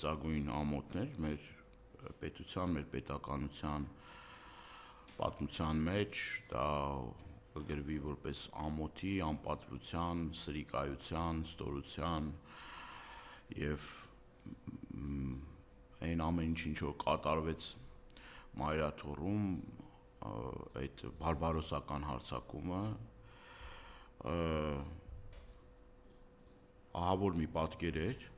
մեծագույն ամոթներ մեր պետության, մեր պետականության պատմության մեջ, դա կգրվի որպես ամոթի, անպատվության, սրիկայության, ստորության եւ այն ամեն ինչ որ կատարվեց Մայրաթոռում, այդ բարբարոսական հարձակումը ահավոր մի պատկեր էր,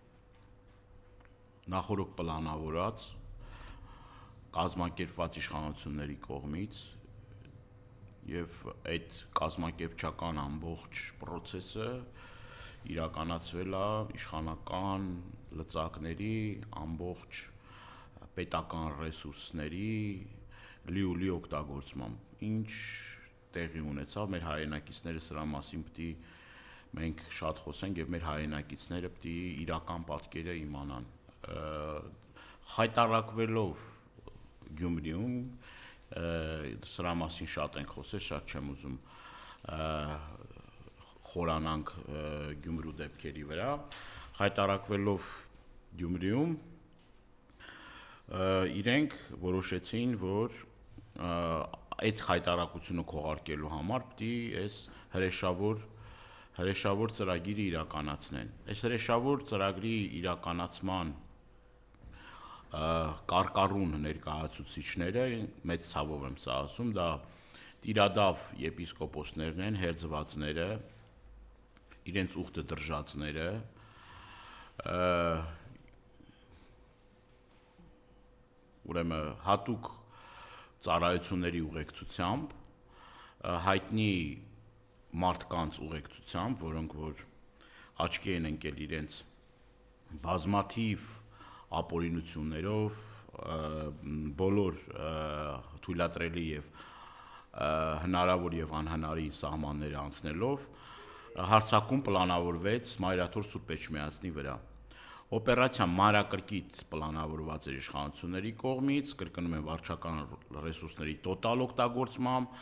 նախորդ պլանավորած, կազմակերպված իշխանությունների կողմից եւ այդ կազմակերպչական ամբողջ process-ը իրականացվել է իշխանական լծակների, ամբողջ պետական ռեսուրսների լի օգտագործմամբ, ինչ տեղի ունեցավ մեր հայրենակիցները սրա մասին պիտի մենք շատ խոսենք եւ մեր հայրենակիցները պիտի իրական պատկերը իմանան խայտարակվելով Գյումրիում սրա մասին շատ ենք խոսել, շատ չեմ ուզում խորանանք Գյումրու դեպքերի վրա խայտարակվելով Գյումրիում իրենք որոշեցին, որ այդ խայտարակությունը քողարկելու համար պիտի այս հրեշավոր ծրագիրը իրականացնեն։ Այս հրեշավոր ծրագրի իրականացման կարկառուն ներկայացուցիչները մեծ ցավով եմ սա ասում, դա տիրադավ եպիսկոպոսներն են, հերձվածները, իրենց ուխտը դրժածները, ուրեմն հատուկ ծառայությունների ուղեկցությամբ, հայտնի մարդկանց ուղեկցությամբ, որոնք որ աչքի են ընկել իրենց բազմաթիվ ապօրինություններով, բոլոր թույլատրելի եւ հնարավոր եւ անհնարին սահմանները անցնելով, հարձակում պլանավորվեց Մայրաթոռ Սուրբ Էջմիածնի վրա։ Օպերացիան մանրակրկիտ պլանավորված էր իշխանությունների կողմից, կրկնում եմ վարչական ռեսուրսների տոտալ օգտագործմամբ,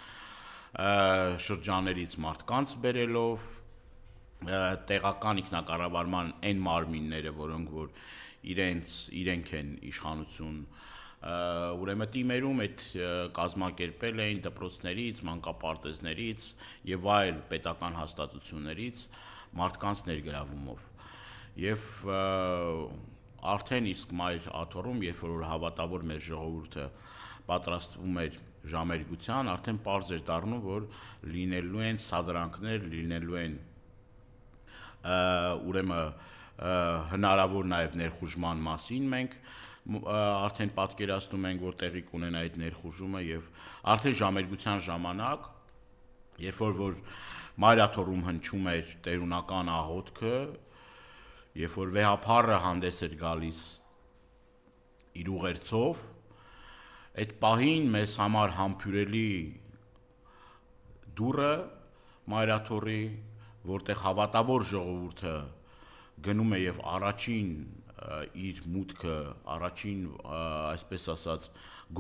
շրջաներից մարդկանց բերելով, տեղական ինքնակառավարման այն մարմինները, որոնք որ իրենք են իշխանություն, ուրեմն թիմերում այդ կազմակերպել էին դպրոցներից, մանկապարտեզներից եւ այլ պետական հաստատություններից մարդկանց ներգրավումով։ Եվ արդեն իսկ Մայրաթոռում, երբ որ հավատավոր մեր ժողովուրդը պատրաստվում էր ժամերգության, արդեն պարզ էր դառնում, որ լինելու են սադրանքներ, լինելու են ուրեմն հնարավոր նաև ներխուժման մասին մենք արդեն պատկերացնում ենք, որ տեղի կունենա այդ ներխուժումը եւ արդեն ժամերգության ժամանակ, երբ որ Մայրաթոռում հնչում էր տերունական աղոթքը, երբ որ վեհափառը հանդես էր գալիս իր ուղերձով, այդ պահին մեզ համար համբուրելի դուռը Մայրաթոռի, որտեղ հավատավոր ժողովուրդը գնում է եւ առաջին իր մուտքը, առաջին, այսպես ասած,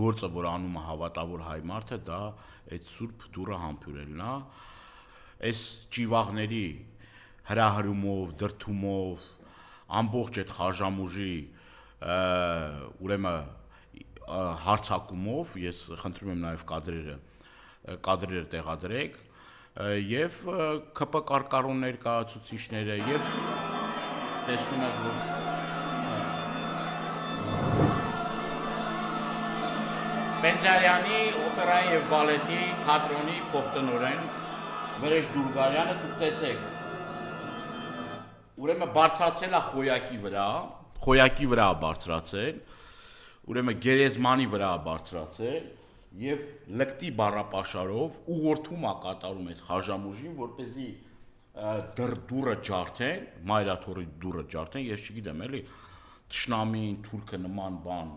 գործը, որ անում է հավատավոր հայ մարդը, դա այդ սուրբ դուռը համբուրելն է, այս ճիվաղների հրահրումով, դրդումով, ամբողջ այդ խաժամուժի ուրեմն հարձակումով, ես խնդրում եմ նաև կադրերը տեղադրեք, եւ ԿՊ կարկառուն ներկայացուցիչները եւ տեսնում եք, որ Սպենդիարյանի օպերայի եւ բալետի թատրոնի փոխտնօրեն Վրեժ Դուրգարյանը դուք տեսեք, ուրեմն բարձրացել է խոյակի վրա բարձրացել, ուրեմն գերեզմանի վրա բարձրացել եւ լկտի բառապաշարով ուղղորդում է կատարում այդ խաժամուժին, որպեսզի դուռը ջարդեն, Մայրաթոռի դուռը ջարդեն, ես չգիտեմ, էլի թշնամին, թուրքը նման բան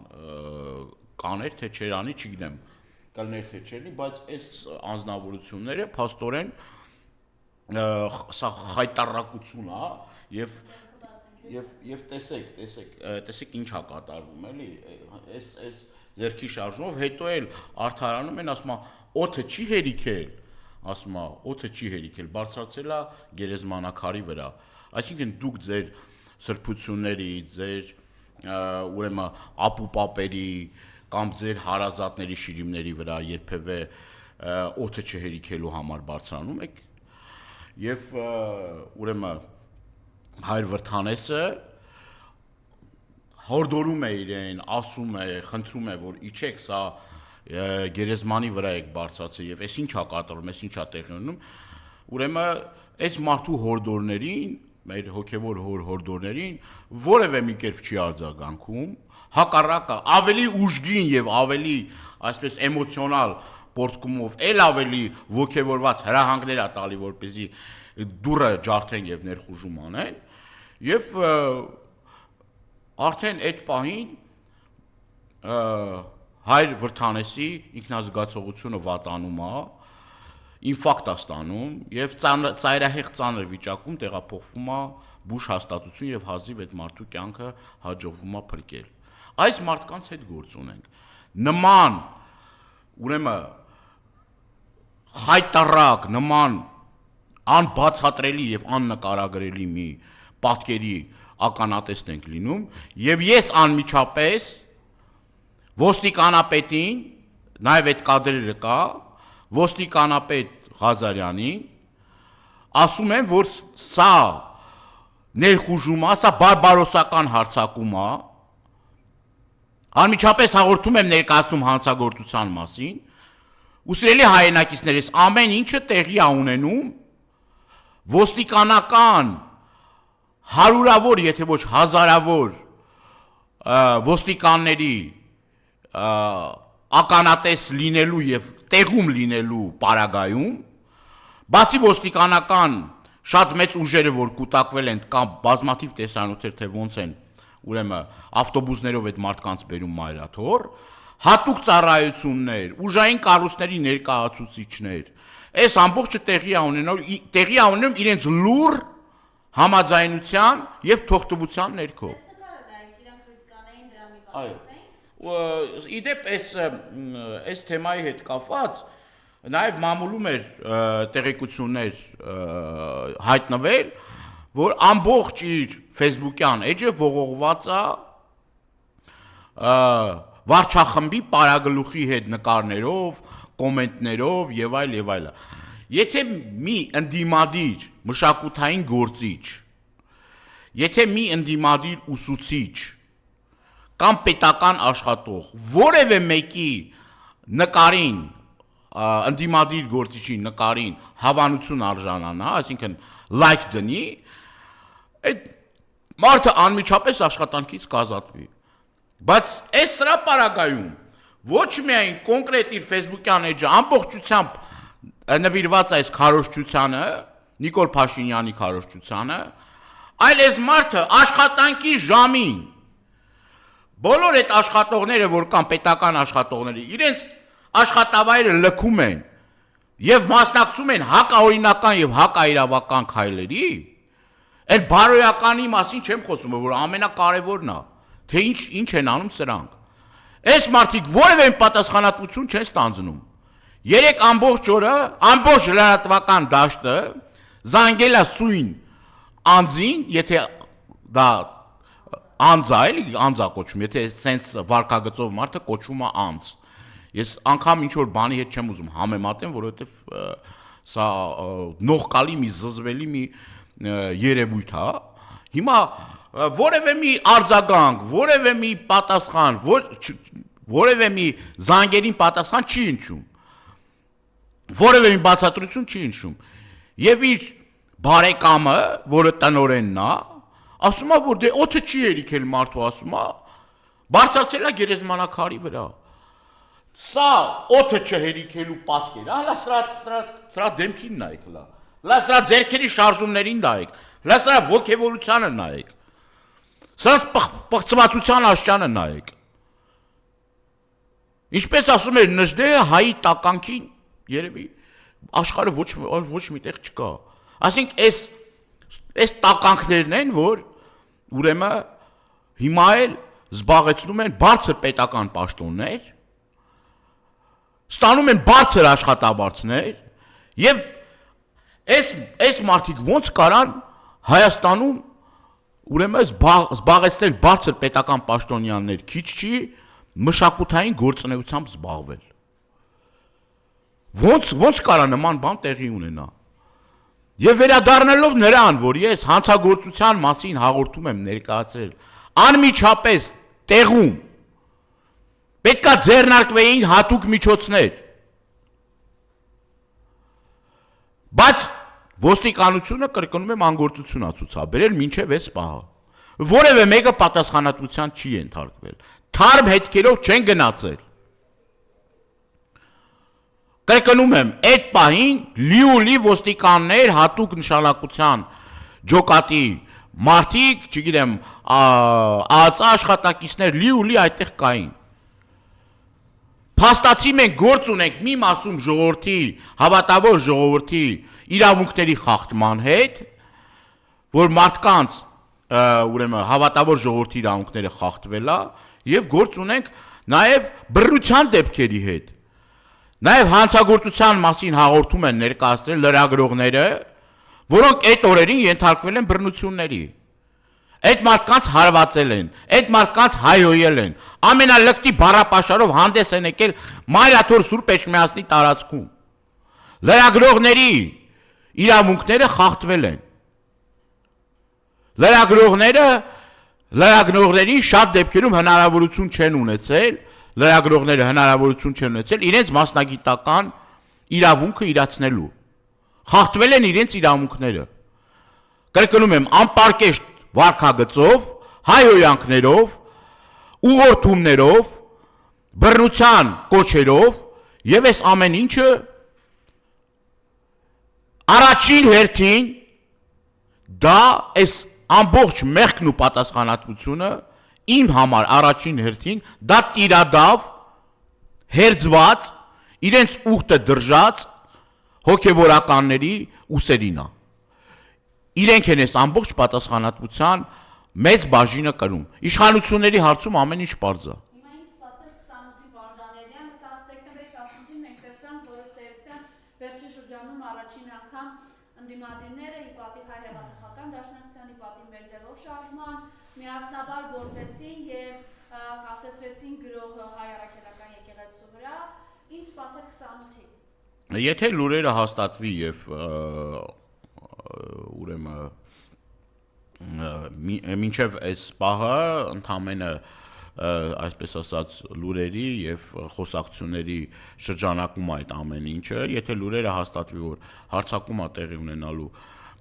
կաներ, թե չեր անի, չգիտեմ, կլներ թե չերի, բայց այս անձնավորությունները փաստորեն սա խայտարակություն է եւ տեսեք ինչ է կատարվում, էլի, այս ձերքի շարժումով, հետո էլ արդարանում են, ասում է, օդը չի հերիքել, բարձրացել է գերեզմանակարի վրա, այսինքն դուք ձեր սրբությունների, ձեր ուրեմն ապուպապերի կամ ձեր հարազատների շիրիմների վրա երբևէ օդը չհերիքելու համար բարձրանում եք եւ ուրեմն հայր Վրթանեսը հորդորում է իրեն, ասում է, խնդրում է, որ իջեք, սա գերեզմանի վրա եք բարձրացել եւ այս ինչա կատարում, այս ինչա տեղի ունենում, ուրեմն այս մարդու հորդորներին, մեր հոգեվոր հորդորներին որևէ մի կերպ չի արձագանքում, հակառակը ավելի ուժգին եւ ավելի, այսպես էմոցիոնալ պորտկումով, ել ավելի ոգևորված հրահանգներ է տալի, որպեսզի դուրը ջարդեն եւ ներխուժում անեն, եւ արդեն այդ պահին հայր Վրթանեսի ինքնազգացողությունը վատանում է, ինֆարկտ է ստանում եւ ծայրահեղ ծանր վիճակում տեղափոխվում է բուժ հաստատություն եւ հազիվ այդ մարդու կյանքը հաջողվում է փրկել։ Այս մարդկանց հետ գործ ունենք։ Նման ուրեմն խայտարակ, նման անբացատրելի եւ աննկարագրելի մի պատկերի ականատեսն ենք լինում եւ ես անմիջապես ոստիկանապետին, նաեւ այդ կադրերը կա, ոստիկանապետ Ղազարյանին ասում եմ, որ սա ներխուժում է, սա բարբարոսական հարձակում է, անմիջապես հաղորդում եմ ներկայացնում հանցագործության մասին, ու սիրելի հայրենակիցներս, ամեն ինչը տեղի է ունենում ոստիկանական հարյուրավոր, եթե ոչ հազարավոր ոստիկանների ականատես լինելու եւ տեղում լինելու պարագայում, բացի ոստիկանական շատ մեծ ուժերը, որ կուտակվել են կամ բազմաթիվ տեսանյութեր, թե ոնց են ուրեմն ավտոբուսներով այդ մարդկանց բերում մայրաթոր, հատուկ ծառայություններ, ուժային կառույցների ներկայացուցիչներ, այս ամբողջը տեղի է ունենում իրենց լուր համաձայնության եւ թողտվության ներքո։ Իդեպ այս թեմայի հետ կապված նաեւ մամուլում էր տեղեկություններ հայտնվել, որ ամբողջ իր Facebook-յան էջը ողողված է վարչախմբի պարագլուխի հետ նկարներով, կոմենտներով եւ այլ եւ այլ։ Եթե մի ընդդիմադիր մշակութային գործիչ, եթե մի ընդդիմադիր ուսուցիչ կամ պետական աշխատող որևէ մեկի նկարին, ընդդիմադիր գործիչի նկարին հավանություն արժանանա, այսինքն լայք դնի, այդ մարդը անմիջապես աշխատանքից կազատվի։ Բայց այս սրա պարագայում ոչ միայն կոնկրետ իր Facebook-յան էջը ամբողջությամբ նվիրված այս քարոզչությանը, Նիկոլ Փաշինյանի քարոզչությանը, այլ այս մարդը աշխատանքի ժամին բոլոր այդ աշխատողները, որ կան պետական աշխատողները, իրենց աշխատավայրը լքում են եւ մասնակցում են հակաօրինական եւ հակաիրավական քայլերի, այդ բարոյականի մասին չեմ խոսում, որ ամենակարևորն է, թե ինչ են անում սրանք։ Այս մարդիկ որևէ պատասխանատվություն չեն ստանձնում։ Երեք ամբողջ օրը, ամբողջ լրատվական դաշտը զանգել է սույն անձին, եթե դա անձ է, էլի անձա կոչվում, եթե սենց վարկագծով մարդը կոչվում է անձ։ Ես անգամ ինչ որ բանի հետ չեմ ուզում համեմատեմ, որովհետև սա նողկալի մի զզվելի մի երևույթ է։ Հիմա որևէ մի արձագանք, որևէ մի պատասխան, որևէ մի զանգերին պատասխան չի հնչում։ Որևէ մի բացատրություն չի հնչում։ Եվ իր բարեկամը, որը տնօրենն է, ասում է, որ դե օդը չի երիքել մարդու, ասում է, բարձրացել է գերեզմանակարի վրա։ Սա օդը չհերիքելու պատկեր, հələ սրա դեմքին նայեք, հələ սրա ձեռքերի շարժումներին նայեք, հələ սրա ոգևորությանը նայեք, սրա պղծվածության աշճանը նայեք։ Ինչպես ասում էր Նժդեհը, հայի տականքին երևի աշխարհը ոչ մի տեղ չկա։ Այսինքն այս տականքներն են, որ ուրեմն հիմա էլ զբաղեցնում են բարձր պետական պաշտոններ, ստանում են բարձր աշխատավարձներ եւ այս մարդիկ ոնց կարան Հայաստանում Ուրեմն զբաղեցնել բարձր պետական պաշտոնյաներ քիչ չի, մշակութային գործունեությամբ զբաղվել։ Ոնց կարա նման բան տեղի ունենա։ Եվ վերադառնալով նրան, որ ես հանցագործության մասին հաղորդում եմ ներկայացրել, անմիջապես տեղում պետքա ձեռնարկվեին հատուկ միջոցներ։ Բայց ոստիկանությունը կրկնում եմ անգործություն է ցուցաբերել մինչև այս պահը։ Որևէ մեկը պատասխանատվության չի ենթարկվել։ Թարմ հետքերով չեն գնացել։ Կրկնում եմ, այդ պահին լի ոստիկաններ հատուկ նշանակության ջոկատի մարդիկ, չգիտեմ, ԱԱԾ աշխատակիցներ լի այդտեղ կային։ Փաստացի մենք գործ ունենք մի մասում ժողովրդի, հավատավոր ժողովրդի իրավունքների խախտման հետ, որ մարդկանց ուրեմն հավատավոր ժողովրդի իրավունքները խախտվել է, եւ գործ ունենք նաեւ բռնության դեպքերի հետ։ Նաեւ հանցագործության մասին հաղորդում են ներկայացրել լրագրողները, որոնք այդ օրերին ենթարկվել են բռնությունների։ Այդ մարդկանց հարվածել են, այդ մարդկանց հայհոյել են, ամենալկտի բառապաշարով հանդես են եկել Մայրաթոր Սուրբ Էջմիածնի տարածքում։ Լրագրողների իրավունքները խախտվել են։ Լրագրողների շատ դեպքերում հնարավորություն չեն ունեցել, լրագրողները հնարավորություն չեն ունեցել իրենց մասնագիտական իրավունքը իրացնելու։ Խախտվել են իրենց իրավունքները։ Կրկնում եմ, անպարկեշտ վարքագծով, հայհոյանքներով, ուղղորդումներով, բռնության կոչերով եւ այս ամեն ինչը առաջին հերթին դա այս ամբողջ մեղքն ու պատասխանատվությունը իմ համար առաջին հերթին դա տիրադավ, հերձված, իրենց ուխտը դրժած հոգևորականների ուսերին է։ Իրենք են այս ամբողջ պատասխանատվության մեծ բաժինը կրում։ Իշխանությունների հարցում ամեն ինչ պարզ է։ Հիմա ինչ սպասել 28-ի Վարդանելյան, 11-18-ին մենք տեսանք, որ ըստ էության վերջին շրջանում առաջին անգամ ընդդիմադիրները ի պատիվ հայ հեղափոխական դաշնակցությանի պատիվ մերձելով շարժման միասնաբար գործեցին եւ կասեցրեցին գրողը հայ առաքելական եկեղեցու վրա, ինչ սպասել 28-ին։ Եթե լուրերը հաստատվի եւ ուրեմն մինչև այս պահը ընդամենը այսպես ասած լուրերի եւ խոսակցությունների շրջանակում այդ ամեն ինչը, եթե լուրերը հաստատվի, որ հարձակում է տեղի ունենալու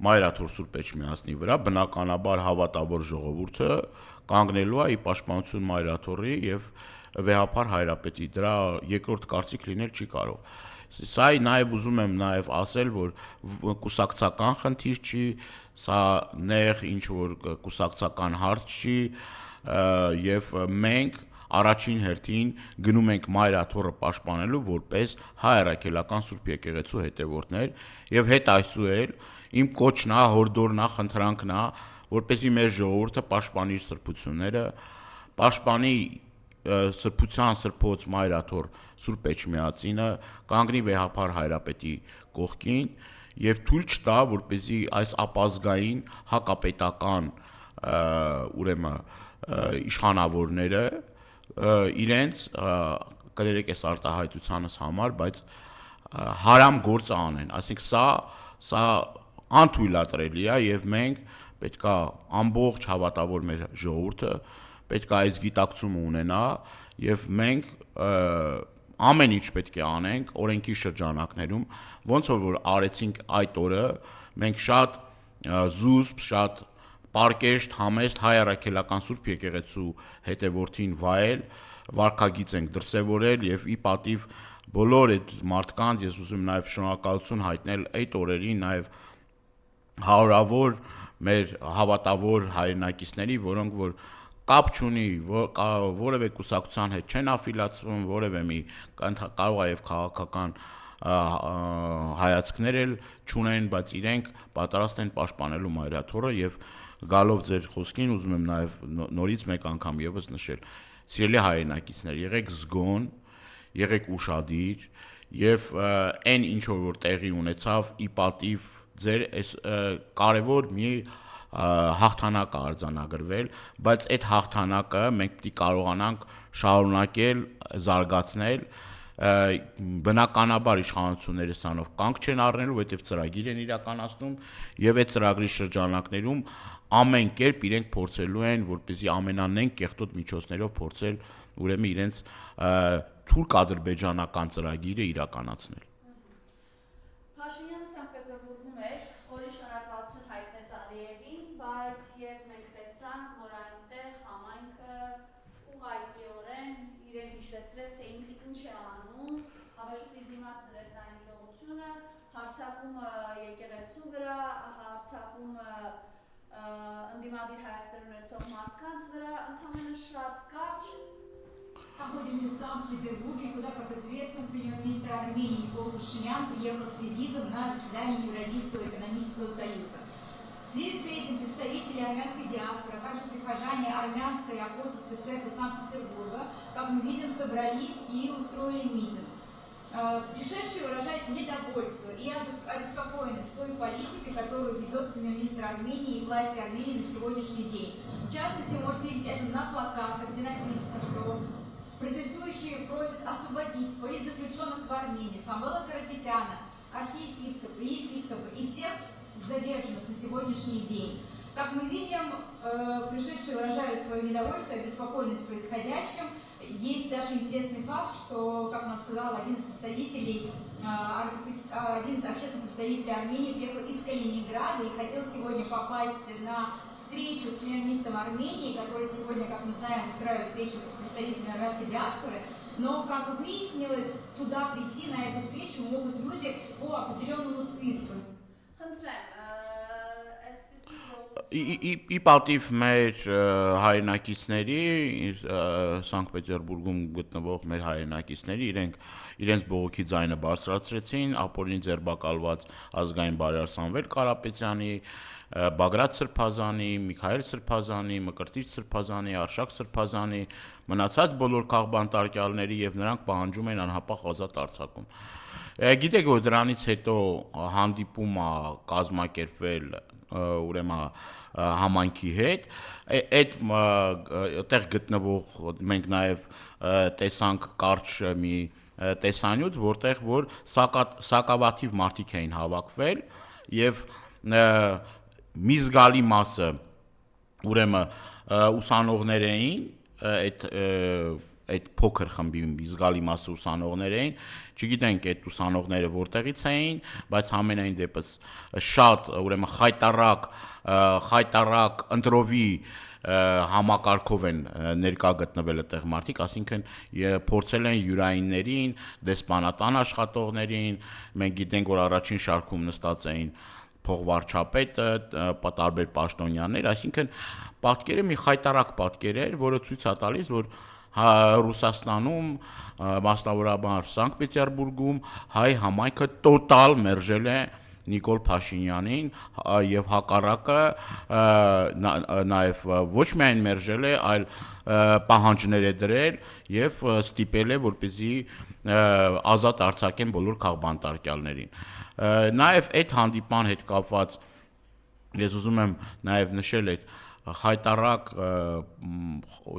Մայրաթոր Սուրբ Էջմիածնի վրա, բնականաբար հավատավոր ժողովուրդը կանգնելու է ի պաշտպանություն Մայրաթորի եւ վեհապար Հայրապետի։ Դրա երկրորդ կարծիք լինել չի կարող։ Սա նաև ուզում եմ նաև ասել, որ կուսակցական խնդիր չի, սա նեղ ինչ որ կուսակցական հարց չի, եւ մենք առաջին հերթին գնում ենք Մայրաթորը պաշտպանելու որպես հայ առաքելական Սուրբ եկեղեցու հետևորդներ եւ հետ այսուհետ իմ կոչն է, հորդորն է, խնդրանքն է, որպեսզի մեր ժողովուրդը պաշտպանի իր սրբությունները, պաշտպանի սրբության սրբոց Մայրաթոր Սուրբ Էջմիածինը, կանգնի վեհապար Հայրապետի կողքին եւ թույլ չտա, որպեսզի այս ապազգային հակապետական ուրեմն իշխանավորները իրենց կներեք այս արտահայտությանս համար, բայց հարամ գործ անեն, այսինքն սա անթույլատրելի է եւ մենք պետքա ամբողջ հավատավոր մեր ժողովուրդը պետքա այս գիտակցումը ունենա եւ մենք ամեն ինչ պետք է անենք օրենքի շրջանակներում, ոնց որ արեցինք այդ օրը, մենք շատ զուսպ, շատ պարկեշտ, համեստ հայ առաքելական Սուրբ եկեղեցու հետևորդին վայել, վարքագիծ ենք դրսևորել եւ ի պատիվ բոլոր այդ մարդկանց ես ուզում եմ նաեւ շնորհակալություն հայտնել այդ օրերին նաեւ հարյուրավոր մեր հավատավոր հայրենակիցների, որոնք որ կապ չունի, որևէ կուսակցության հետ չեն աֆիլիացվում, որևէ մի կարող է եւ քաղաքական հայացքներ էլ չունեն, բայց իրենք պատրաստ են պաշտպանելու Մայրաթորը եւ գալով ձեր խոսքին ուզում եմ նաեւ նորից մեկ անգամ եւս նշել. Սիրելի հայրենակիցներ, եղեք զգոն, եղեք ուշադիր եւ այն ինչ որ տեղի ունեցավ ի պատիվ ձեր այս կարևոր մի հաղթանակ արձանագրվել, բայց այդ հաղթանակը մենք պետք է կարողանանք շարունակել, զարգացնել, բնականաբար իշխանությունները սանով կանգ չեն առնելու, որովհետև ծրագիր են իրականացնում եւ այդ ծրագրի շրջանակներում ամեն կերպ իրենք փորձելու են, որպեսզի ամենանենք կեղտոտ միջոցներով փորձել ուրեմն իրենց թուրք-ադրբեջանական ծրագիրը իրականացնել։ Փաշինյանը Սանկտ Պետերբուրգում էր, խորի շնորհակալություն հայտնեց Ալիևին, բայց եւ մենք տեսանք, որ այնտեղ համայնքը ուղղակիորեն իրեն հիշեցրեց, թե ինքը ինչ է անում, հավաշուտ իր դիմաց դրեց այն իրողությունը, հարցակում եկեղեցու վրա, հարցակում ընդդիմադիր հայացքներ ունեցող մարդկանց вրա, ընդհանրապես շատ կարճ. Находимся в Санкт-Петербурге, куда, как известно, премьер-министр Армении Никол Пашинян приехал с визитом на заседание Евразийского экономического союза. В связи с этим представители армянской диаспоры, а также прихожане армянской апостольской церкви Санкт-Петербурга, как мы видим, собрались и устроили митинг. Пришедшие выражают недовольство и обеспокоенность той политикой, которую ведет премьер-министр Армении и власти Армении на сегодняшний день. В частности, можете видеть это на плакатах, где написано, что протестующие просят освободить политзаключенных в Армении Самвела Карапетяна, архиепископа и епископа и всех задержанных на сегодняшний день. Как мы видим, пришедшие выражают свое недовольство и обеспокоенность происходящим. Есть даже интересный факт, что, как нам сказал один из общественных представителей Армении, приехал из Калининграда и хотел сегодня попасть на встречу с премьер-министром Армении, который сегодня, как мы знаем, устраивает встречу с представителями армянской диаспоры. Но, как выяснилось, туда прийти на эту встречу могут люди по определенному списку. Ի պատիվ մեր հայրենակիցների, Սանկտ Պետերբուրգում գտնվող մեր հայրենակիցների, իրենց բողոքի ձայնը բարձրացրեցին, ապօրինի ձերբակալված ազգային բարերար Սամվել Կարապետյանի, Բագրատ Սրբազանի, Միքայել Սրբազանի, Մկրտիչ Սրբազանի, Արշակ Սրբազանի, մնացած բոլոր քաղբանտարկյալների եւ նրանք պահանջում են անհապաղ ազատ արձակում։ Գիտեք, որ դրանից հետո հանդիպում է կազմակերպվել ուրեմն համայնքի հետ, այդտեղ գտնվող մենք նաև տեսանք կարճ մի տեսանյութ, որտեղ որ սակավաթիվ մարդիկ էին հավաքվել եւ մի զգալի մասը ուրեմն ուսանողներ էին, այդ փոքր խմբի զգալի մասը ուսանողներ էին, չգիտենք այդ ուսանողները որտեղից էին, բայց ամենայն դեպս շատ ուրեմն խայտարակ ընտրովի համակարգով են ներկա գտնվել այդտեղ մարդիկ, ասինքն փորձել են յուրայիններին, դեսպանատան աշխատողներին, մենք գիտենք, որ առաջին շարքում նստած էին փողվարչապետը, տարբեր պաշտոնյաներ, այսինքն պատկերը մի խայտարակ պատկեր էր, որը ցույց է տալիս, որ Ռուսաստանում, մասնավորաբար Սանկտ Պետերբուրգում հայ համայնքը տոտալ մերժել է Նիկոլ Փաշինյանին եւ հակառակը նաեւ ոչ միայն մերժել է, այլ պահանջներ է դրել եւ ստիպել է, որպեսզի ազատ արձակեն բոլոր քաղբանտարկյալներին։ Նաեւ այդ հանդիպման հետ կապված ես ուզում եմ նաեւ նշել այդ խայտարակ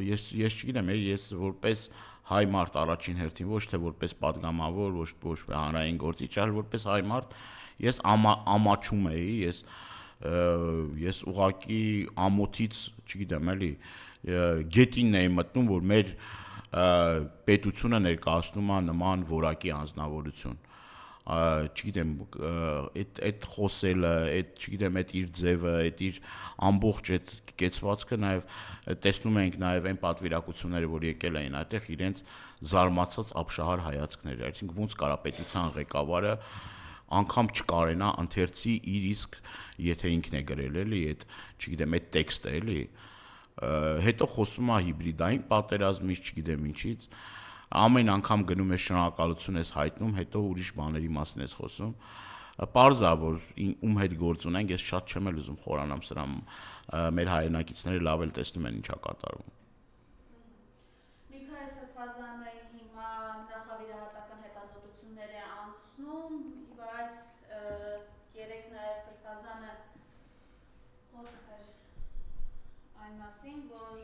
ես չգիտեմ, ես որպես հայ մարդ առաջին հերթին ոչ թե որպես падգամավոր, ոչ հանրային գործիչ, այլ որպես հայ մարդ ես ամաչում էի, ես ուղղակի ամոթից, չգիտեմ, էլի գետինն էի մտնում, որ մեր պետությունը ներկայացնում է նման որակի անձնավորություն։ Չգիտեմ, այդ խոսելը, այդ չգիտեմ, այդ իր ձևը, այդ իր ամբողջ այդ կեցվածքը նաև տեսնում ենք նաև այն պատվիրակությունները, որ եկել էին այդտեղ, իրենց զարմացած ապշահար հայացքներ, այսինքն ոնց կարապետության ղեկավարը անգամ չկարենա ընթերցի իր իսկ, եթե ինքն է գրել էլի, այդ, չգիտեմ, այդ տեքստը էլի, հետո խոսում է հիբրիդային պատերազմից, չգիտեմ ինչից, ամեն անգամ գնում ես շնորհակալություն ես հայտնում, հետո ուրիշ բաների մասին ես խոսում։ Պարզ է, որ ում հետ գործ ունենք, ես շատ չեմ էլ ուզում խորանամ սրա, մեր հայրենակիցները լավ էլ տեսնում են ինչա կատարվում։ Միքայել Սրբազանը հիմա նախավիրահատական հետազոտություններ է անցնում, բայց երեք նաև Սրբազանը այն մասին, որ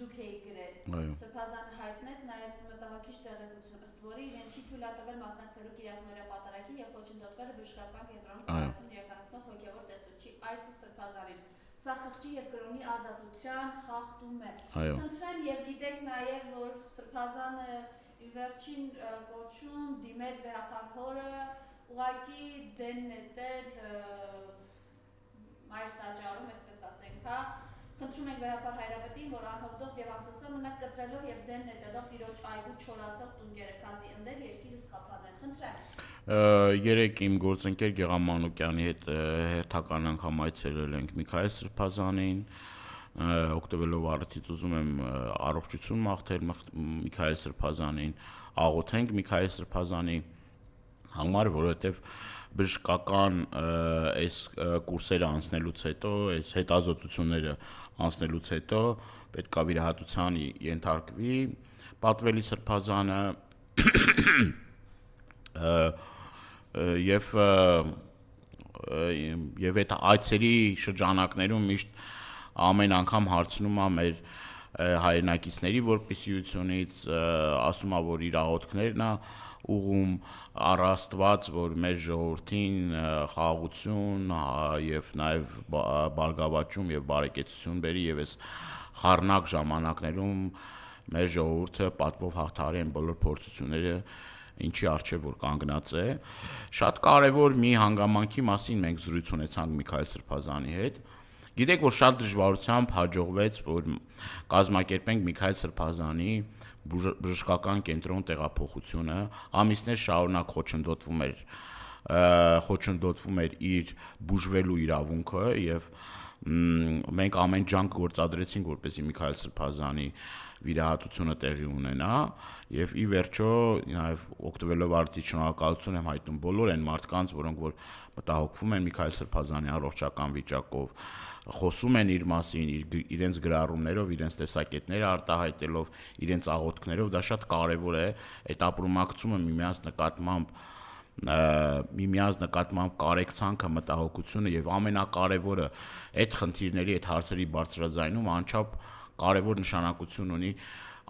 դուք եք գրել։ Այո։ Սրբազանը հայտնեց նաև մտահոգիչ տեղեկություն, ըստ որի իրեն չի թույլատրվել մասնակցելու Կիրակնորիա պատարագի եւ խոչընդոտվել բժշկական կենտրոնում ծառայություն իրականացնող հոգևոր տեսուչի այցը Սրբազանին։ Սա խղճի եւ կրոնի ազատության խախտում է։ Այո։ Խնդրեմ եւ գիտեք նաեւ, որ Սրբազանը իր վերջին կոչում դիմեց վեհապար հորը, ուղղակի դեն նետել մայր տաճարում, այսպես ասենք, հա։ Խնդրում ենք վեհապար հայրապետին, որ անհոգդող եւ անսասար մնաք կտրելով եւ դեն նետելով տիրոջ այգու չորացած տունկերը, քանզի ընդեր երկիրը սխափանել։ Խնդրեմ։ Երեք իմ գործընկեր Գեղամ Մանուկյանի հետ հերթական անգամ այցելել ենք Միքայել Սրբազանին, օգտվելով առիթից ուզում եմ առողջություն մաղթել Միքայել Սրբազանին, աղոթենք Միքայել Սրբազանի համար, որովհետև բժշկական այս կուրսերը անցնելուց հետո, այս հետազոտությունները անցնելուց հետո պետք է վիրահատության ենթարկվի Պատվելի Սրբազանը եւ այդ այցերի շրջանակներում միշտ ամեն անգամ հարցնում է մեր հայրենակիցների որպիսիությունից, ասում է, որ իր աղոթքներն է ուղում առ Աստված, որ մեր ժողովրդին խաղաղություն եւ նաեւ բարգավաճում եւ բարեկեցություն բերի եւ այս խառնակ ժամանակներում մեր ժողովուրդը պատվով հաղթահարի են բոլոր փորձությունները, ինչի արժե որ կանգնած է։ Շատ կարեւոր մի հանգամանքի մասին մենք զրույց ունեցանք Միքայել Սրբազանի հետ։ Գիտեք, որ շատ դժվարությամբ հաջողվեց, որ կազմակերպենք Միքայել Սրբազանի բժշկական կենտրոն տեղափոխությունը, ամիսներ շարունակ խոչընդոտվում էր իր բուժվելու իրավունքը եւ մենք ամեն ջանք գործադրեցինք, որպեսզի Միքայել Սրբազանի վիրահատությունը տեղի ունենա եւ ի վերջո նաեւ օգտվելով արդի շնորհակալություն եմ հայտնում բոլոր այն մարդկանց, որոնք որ մտահոգվում են Միքայել Սրբազանի առողջական վիճակով, խոսում են իր մասին, իրենց գրառումներով, իրենց տեսակետները արտահայտելով, իրենց աղոթքներով, դա շատ կարեւոր է, այդ ապրումակցումը միմյանց նկատմամբ կարեկցանքը, մտահոգությունը եւ ամենակարևորը այդ խնդիրների, այդ հարցերի բարձրաձայնում անչափ կարևոր նշանակություն ունի